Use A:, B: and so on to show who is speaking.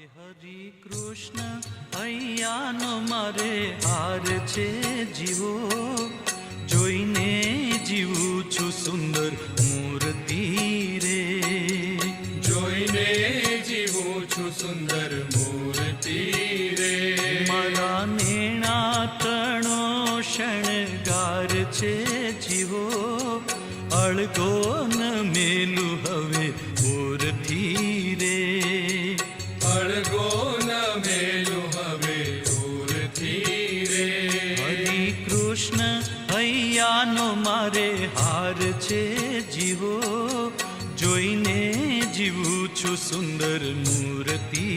A: હરી કૃષ્ણ અહીંયાનો મારે હાર છે જીવો, જોઈને જીવું છું સુંદર મૂર્તિ રે,
B: જોઈને જીવું છું સુંદર મૂર્તિ રે.
A: મારા નેણા તણો શણગાર છે જીવો, અળગો ન મેલું હવે ઓરથી રે,
B: અળગો ન મેલું હવે ઓરથી રે.
A: હરી કૃષ્ણ અહીંયાનો મારે હાર છે જીવો, જોઈને જીવું છું સુંદર મૂર્તિ